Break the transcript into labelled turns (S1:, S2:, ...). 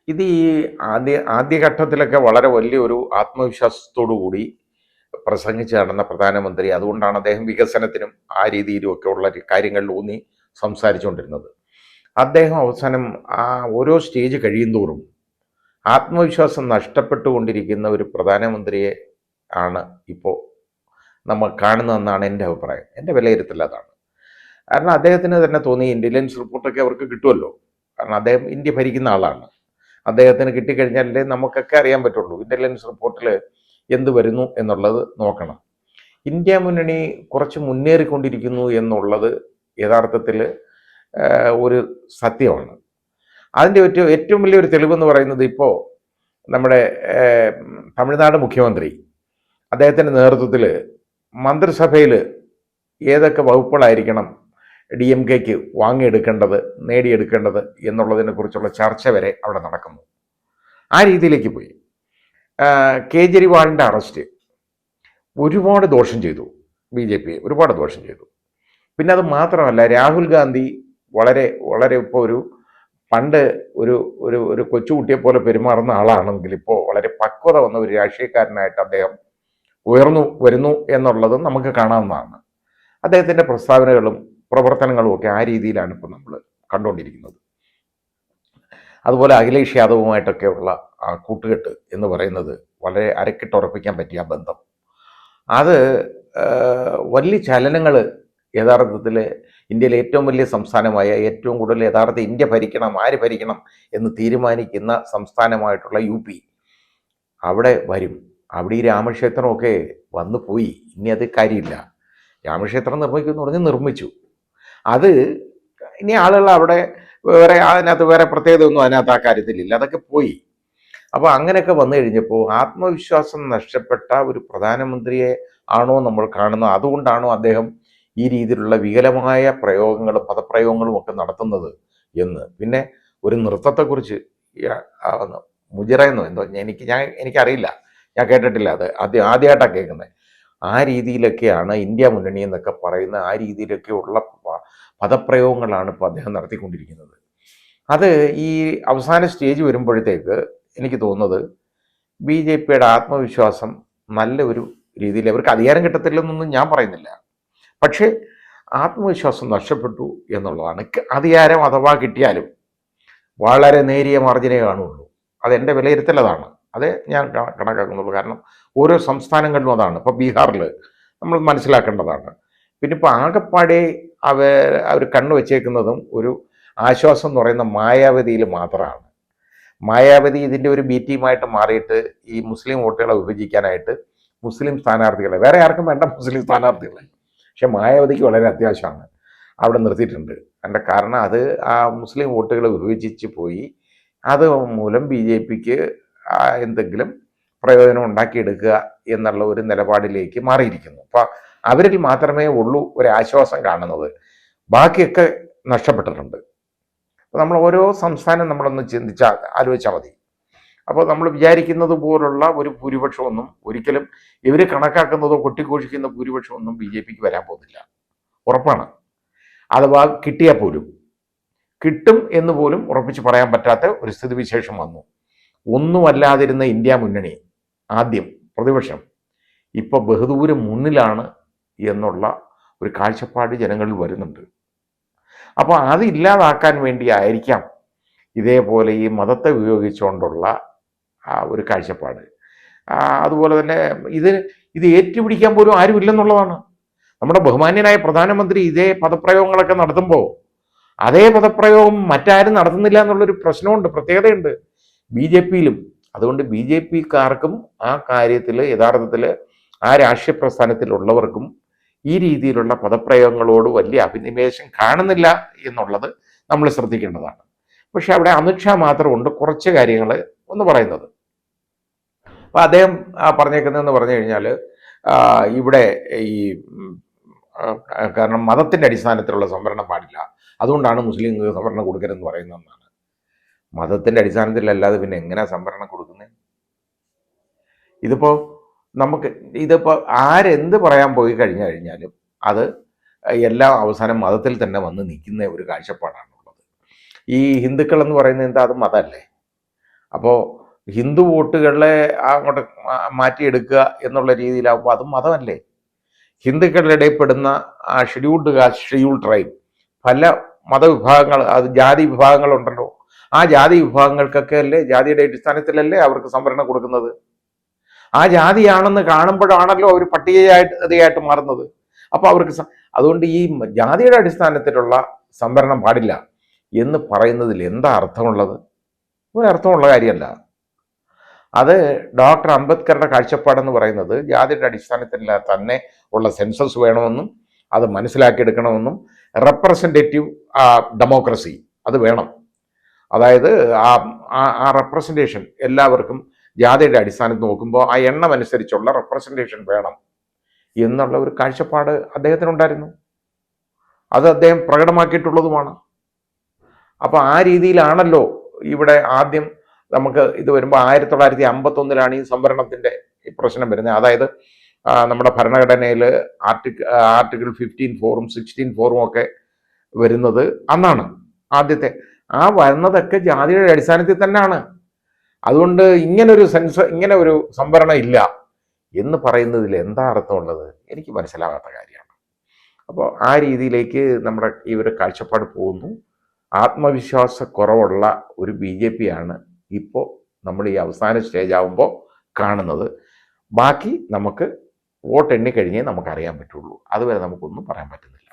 S1: ഇത് ഈ ആദ്യഘട്ടത്തിലൊക്കെ വളരെ വലിയൊരു ആത്മവിശ്വാസത്തോടു കൂടി പ്രസംഗിച്ച് നടന്ന പ്രധാനമന്ത്രി. അതുകൊണ്ടാണ് അദ്ദേഹം വികസനത്തിനും ആ രീതിയിലും ഒക്കെ ഉള്ള കാര്യങ്ങളിൽ ഊന്നി സംസാരിച്ചുകൊണ്ടിരുന്നത്. അദ്ദേഹം അവസാനം ആ ഓരോ സ്റ്റേജ് കഴിയുന്തോറും ആത്മവിശ്വാസം നഷ്ടപ്പെട്ടുകൊണ്ടിരിക്കുന്ന ഒരു പ്രധാനമന്ത്രിയെ ആണ് ഇപ്പോൾ നമ്മൾ കാണുന്നതെന്നാണ് എൻ്റെ അഭിപ്രായം. എൻ്റെ വിലയിരുത്തൽ അതാണ്. കാരണം അദ്ദേഹത്തിന് തന്നെ തോന്നി ഇൻ്റലിജൻസ് റിപ്പോർട്ടൊക്കെ അവർക്ക് കിട്ടുമല്ലോ. കാരണം അദ്ദേഹം ഇന്ത്യ ഭരിക്കുന്ന ആളാണ്. അദ്ദേഹത്തിന് കിട്ടിക്കഴിഞ്ഞാലേ നമുക്കൊക്കെ അറിയാൻ പറ്റുള്ളൂ ഇൻ്റലിജൻസ് റിപ്പോർട്ടിൽ എന്ത് വരുന്നു എന്നുള്ളത് നോക്കണം. ഇന്ത്യ മുന്നണി കുറച്ച് മുന്നേറിക്കൊണ്ടിരിക്കുന്നു എന്നുള്ളത് യഥാർത്ഥത്തിൽ ഒരു സത്യമാണ്. അതിൻ്റെ ഏറ്റവും വലിയൊരു തെളിവെന്ന് പറയുന്നത് ഇപ്പോൾ നമ്മുടെ തമിഴ്നാട് മുഖ്യമന്ത്രി അദ്ദേഹത്തിൻ്റെ നേതൃത്വത്തിൽ മന്ത്രിസഭയിൽ ഏതൊക്കെ വകുപ്പുകളായിരിക്കണം DMKക്ക് വാങ്ങിയെടുക്കേണ്ടത്, നേടിയെടുക്കേണ്ടത് എന്നുള്ളതിനെക്കുറിച്ചുള്ള ചർച്ച വരെ അവിടെ നടക്കുന്നു. ആ രീതിയിലേക്ക് പോയി. കേജ്രിവാളിൻ്റെ അറസ്റ്റ് ഒരുപാട് ദോഷം ചെയ്തു, BJP ഒരുപാട് ദോഷം ചെയ്തു. പിന്നെ അത് മാത്രമല്ല, രാഹുൽ ഗാന്ധി വളരെ വളരെ ഇപ്പോൾ പണ്ട് ഒരു ഒരു ഒരു കൊച്ചുകുട്ടിയെ പോലെ പെരുമാറുന്ന ആളാണെങ്കിൽ ഇപ്പോൾ വളരെ പക്വത വന്ന ഒരു രാഷ്ട്രീയക്കാരനായിട്ട് അദ്ദേഹം ഉയർന്നു വരുന്നു എന്നുള്ളതും നമുക്ക് കാണാവുന്നതാണ്. അദ്ദേഹത്തിൻ്റെ പ്രസ്താവനകളും പ്രവർത്തനങ്ങളും ഒക്കെ ആ രീതിയിലാണ് ഇപ്പോൾ നമ്മൾ കണ്ടുകൊണ്ടിരിക്കുന്നത്. അതുപോലെ അഖിലേഷ് യാദവുമായിട്ടൊക്കെയുള്ള ആ കൂട്ടുകെട്ട് എന്ന് പറയുന്നത് വളരെ അരക്കിട്ടുറപ്പിക്കാൻ പറ്റിയ ബന്ധം, അത് വലിയ ചലനങ്ങൾ യഥാർത്ഥത്തിൽ ഇന്ത്യയിലെ ഏറ്റവും വലിയ സംസ്ഥാനമായ, ഏറ്റവും കൂടുതൽ യഥാർത്ഥ ഇന്ത്യ ഭരിക്കണം, ആര് ഭരിക്കണം എന്ന് തീരുമാനിക്കുന്ന സംസ്ഥാനമായിട്ടുള്ള UP അവിടെ വരും. അവിടെ ഈ രാമക്ഷേത്രമൊക്കെ വന്നു പോയി, ഇനി അത് കാര്യമില്ല. രാമക്ഷേത്രം നിർമ്മിക്കുമെന്ന് പറഞ്ഞ് നിർമ്മിച്ചു. അത് ഇനി ആളുകൾ അവിടെ വേറെ അതിനകത്ത് വേറെ പ്രത്യേകതയൊന്നും അതിനകത്ത് ആ കാര്യത്തിലില്ല, അതൊക്കെ പോയി. അപ്പോൾ അങ്ങനെയൊക്കെ വന്നു കഴിഞ്ഞപ്പോൾ ആത്മവിശ്വാസം നഷ്ടപ്പെട്ട ഒരു പ്രധാനമന്ത്രിയെ ആണോ നമ്മൾ കാണുന്നത്? അതുകൊണ്ടാണോ അദ്ദേഹം ഈ രീതിയിലുള്ള വികലമായ പ്രയോഗങ്ങളും പദപ്രയോഗങ്ങളും ഒക്കെ നടത്തുന്നത് എന്ന്? പിന്നെ ഒരു നൃത്തത്തെക്കുറിച്ച് മുജിറയെന്നോ എന്തോ എനിക്കറിയില്ല, ഞാൻ കേട്ടിട്ടില്ല, അത് ആദ്യമായിട്ടാണ് കേൾക്കുന്നത്. ആ രീതിയിലൊക്കെയാണ് ഇന്ത്യ മുന്നണി എന്നൊക്കെ പറയുന്ന ആ രീതിയിലൊക്കെയുള്ള പദപ്രയോഗങ്ങളാണ് ഇപ്പോൾ അദ്ദേഹം നടത്തിക്കൊണ്ടിരിക്കുന്നത്. അത് ഈ അവസാന സ്റ്റേജ് വരുമ്പോഴത്തേക്ക് എനിക്ക് തോന്നുന്നത് BJPയുടെ ആത്മവിശ്വാസം നല്ല ഒരു രീതിയിൽ, അവർക്ക് അധികാരം കിട്ടത്തില്ലെന്നൊന്നും ഞാൻ പറയുന്നില്ല, പക്ഷേ ആത്മവിശ്വാസം നഷ്ടപ്പെട്ടു എന്നുള്ളതാണ്. അധികാരം അഥവാ കിട്ടിയാലും വളരെ നേരിയ മാർജിനെ കാണുള്ളൂ. അതെൻ്റെ വിലയിരുത്തൽ അതാണ്. അതേ ഞാൻ കണക്കാക്കുന്നുള്ളൂ. കാരണം ഓരോ സംസ്ഥാനങ്ങളിലും അതാണ്. ഇപ്പോൾ ബീഹാറിൽ നമ്മൾ മനസ്സിലാക്കേണ്ടതാണ്. പിന്നെ ഇപ്പോൾ ആകെപ്പാടെ അവർ കണ്ണു വച്ചേക്കുന്നതും ഒരു ആശ്വാസം എന്ന് പറയുന്ന മായാവതിയിൽ മാത്രമാണ്. മായാവതി ഇതിൻ്റെ ഒരു ബി ടീമായിട്ട് മാറിയിട്ട് ഈ മുസ്ലിം വോട്ടുകളെ വിഭജിക്കാനായിട്ട് മുസ്ലിം സ്ഥാനാർത്ഥികളെ, വേറെ ആർക്കും വേണ്ട മുസ്ലിം സ്ഥാനാർത്ഥികളെ, പക്ഷെ മായാവതിക്ക് വളരെ അത്യാവശ്യമാണ്, അവിടെ നിർത്തിയിട്ടുണ്ട്. അതിൻ്റെ കാരണം അത് ആ മുസ്ലിം വോട്ടുകൾ വിഭജിച്ച് പോയി, അത് മൂലം BJPക്ക് എന്തെങ്കിലും പ്രയോജനം ഉണ്ടാക്കിയെടുക്കുക എന്നുള്ള ഒരു നിലപാടിലേക്ക് മാറിയിരിക്കുന്നു. അപ്പം അവരിൽ മാത്രമേ ഉള്ളൂ ഒരു ആശ്വാസം കാണുന്നത്, ബാക്കിയൊക്കെ നഷ്ടപ്പെട്ടിട്ടുണ്ട്. അപ്പോൾ നമ്മൾ ഓരോ സംസ്ഥാനം നമ്മളൊന്ന് ആലോചിച്ചാൽ മതി. അപ്പോൾ നമ്മൾ വിചാരിക്കുന്നത് പോലുള്ള ഒരു ഭൂരിപക്ഷമൊന്നും ഒരിക്കലും ഇവർ കണക്കാക്കുന്നതോ കൊട്ടിഘോഷിക്കുന്ന ഭൂരിപക്ഷമൊന്നും BJPക്ക് വരാൻ പോകുന്നില്ല, ഉറപ്പാണ്. അഥവാ കിട്ടിയാൽ പോലും കിട്ടും എന്ന് പോലും ഉറപ്പിച്ച് പറയാൻ പറ്റാത്ത ഒരു സ്ഥിതിവിശേഷം വന്നു. ഒന്നുമല്ലാതിരുന്ന ഇന്ത്യ മുന്നണി ആദ്യം പ്രതിപക്ഷം ഇപ്പോൾ ബഹുദൂരം മുന്നിലാണ് എന്നുള്ള ഒരു കാഴ്ചപ്പാട് ജനങ്ങളിൽ വരുന്നുണ്ട്. അപ്പോൾ അത് ഇല്ലാതാക്കാൻ വേണ്ടി ആയിരിക്കാം ഇതേപോലെ ഈ മതത്തെ ഉപയോഗിച്ചുകൊണ്ടുള്ള ഒരു കാഴ്ചപ്പാട്. അതുപോലെ തന്നെ ഇത് ഏറ്റുപിടിക്കാൻ പോലും ആരുമില്ലെന്നുള്ളതാണ്. നമ്മുടെ ബഹുമാന്യനായ പ്രധാനമന്ത്രി ഇതേ പദപ്രയോഗങ്ങളൊക്കെ നടത്തുമ്പോൾ അതേ പദപ്രയോഗം മറ്റാരും നടത്തുന്നില്ല എന്നുള്ളൊരു പ്രശ്നമുണ്ട്, പ്രത്യേകതയുണ്ട് BJPയിലും. അതുകൊണ്ട് BJPക്കാർക്കും ആ കാര്യത്തിൽ യഥാർത്ഥത്തിൽ ആ രാഷ്ട്രീയ പ്രസ്ഥാനത്തിലുള്ളവർക്കും ഈ രീതിയിലുള്ള പദപ്രയോഗങ്ങളോട് വലിയ അഭിനിവേശം കാണുന്നില്ല എന്നുള്ളത് നമ്മൾ ശ്രദ്ധിക്കേണ്ടതാണ്. പക്ഷെ അവിടെ അമിത്ഷാ മാത്രമുണ്ട് കുറച്ച് കാര്യങ്ങൾ ഒന്ന് പറയുന്നത്. അപ്പോൾ അദ്ദേഹം പറഞ്ഞേക്കുന്നതെന്ന് പറഞ്ഞു കഴിഞ്ഞാൽ ഇവിടെ ഈ കാരണം മതത്തിൻ്റെ അടിസ്ഥാനത്തിലുള്ള സംവരണം പാടില്ല, അതുകൊണ്ടാണ് മുസ്ലിങ്ങൾക്ക് സംവരണം കൊടുക്കരുതെന്ന് പറയുന്നതെന്നാണ്. മതത്തിൻ്റെ അടിസ്ഥാനത്തിലല്ലാതെ പിന്നെ എങ്ങനെയാണ് സംവരണം കൊടുക്കുന്നത്? ഇതിപ്പോൾ ആരെന്ത് പറയാൻ പോയി കഴിഞ്ഞാലും അത് എല്ലാം അവസാനം മതത്തിൽ തന്നെ വന്ന് നിൽക്കുന്ന ഒരു കാഴ്ചപ്പാടാണുള്ളത്. ഈ ഹിന്ദുക്കൾ എന്ന് പറയുന്നത് എന്താ? അത് മതമല്ലേ? അപ്പോൾ ഹിന്ദു വോട്ടുകളെ അങ്ങോട്ട് മാറ്റിയെടുക്കുക എന്നുള്ള രീതിയിലാകുമ്പോൾ അതും മതമല്ലേ? ഹിന്ദുക്കളുടെ ഇടയിൽപ്പെടുന്ന ആ ഷെഡ്യൂൾഡ് കാസ്റ്റ്, ഷെഡ്യൂൾഡ് ട്രൈബ്, പല മതവിഭാഗങ്ങൾ, അത് ജാതി വിഭാഗങ്ങളുണ്ടല്ലോ. ആ ജാതി വിഭാഗങ്ങൾക്കൊക്കെ അല്ലേ, ജാതിയുടെ അടിസ്ഥാനത്തിലല്ലേ അവർക്ക് സംവരണം കൊടുക്കുന്നത്? ആ ജാതിയാണെന്ന് കാണുമ്പോഴാണല്ലോ അവർ പട്ടികജാതിയായിട്ട് മാറുന്നത്. അപ്പോൾ അവർക്ക് അതുകൊണ്ട് ഈ ജാതിയുടെ അടിസ്ഥാനത്തിലുള്ള സംവരണം പാടില്ല എന്ന് പറയുന്നതിൽ എന്താ അർത്ഥമുള്ളത്? ഒരർത്ഥമുള്ള കാര്യമല്ല. അത് ഡോക്ടർ അംബേദ്കറുടെ കാഴ്ചപ്പാടെന്ന് പറയുന്നത് ജാതിയുടെ അടിസ്ഥാനത്തിൽ തന്നെ ഉള്ള സെൻസസ് വേണമെന്നും അത് മനസ്സിലാക്കിയെടുക്കണമെന്നും റെപ്രസെൻറ്റേറ്റീവ് ഡെമോക്രസി അത് വേണം. അതായത് ആ റെപ്രസെൻറ്റേഷൻ എല്ലാവർക്കും ജാതിയുടെ അടിസ്ഥാനത്തിൽ നോക്കുമ്പോൾ ആ എണ്ണം അനുസരിച്ചുള്ള റെപ്രസെൻറ്റേഷൻ വേണം എന്നുള്ള ഒരു കാഴ്ചപ്പാട് അദ്ദേഹത്തിനുണ്ടായിരുന്നു. അത് അദ്ദേഹം പ്രകടമാക്കിയിട്ടുള്ളതുമാണ്. അപ്പോൾ ആ രീതിയിലാണല്ലോ ഇവിടെ ആദ്യം നമുക്ക് ഇത് വരുമ്പോൾ 1951 ഈ സംവരണത്തിൻ്റെ പ്രശ്നം വരുന്നത്. അതായത് നമ്മുടെ ഭരണഘടനയിൽ ആർട്ടിക്കിൾ 15(4)ഉം 16(4)ഉം ഒക്കെ വരുന്നത് അന്നാണ്. ആദ്യത്തെ ആ വരുന്നതൊക്കെ ജാതിയുടെ അടിസ്ഥാനത്തിൽ തന്നെയാണ്. അതുകൊണ്ട് ഇങ്ങനെ ഒരു സംവരണം ഇല്ല എന്ന് പറയുന്നതിൽ എന്താ അർത്ഥമുള്ളത്? എനിക്ക് മനസ്സിലാകാത്ത കാര്യമാണ്. അപ്പോൾ ആ രീതിയിലേക്ക് നമ്മുടെ ഈ ഒരു കാഴ്ചപ്പാട് പോകുന്നു. ആത്മവിശ്വാസക്കുറവുള്ള ഒരു BJP ആണ് ഇപ്പോൾ നമ്മൾ ഈ അവസാന സ്റ്റേജ് ആകുമ്പോൾ കാണുന്നത്. ബാക്കി നമുക്ക് വോട്ട് എണ്ണി കഴിഞ്ഞേ നമുക്കറിയാൻ പറ്റുള്ളൂ. അതുവരെ നമുക്കൊന്നും പറയാൻ പറ്റുന്നില്ല.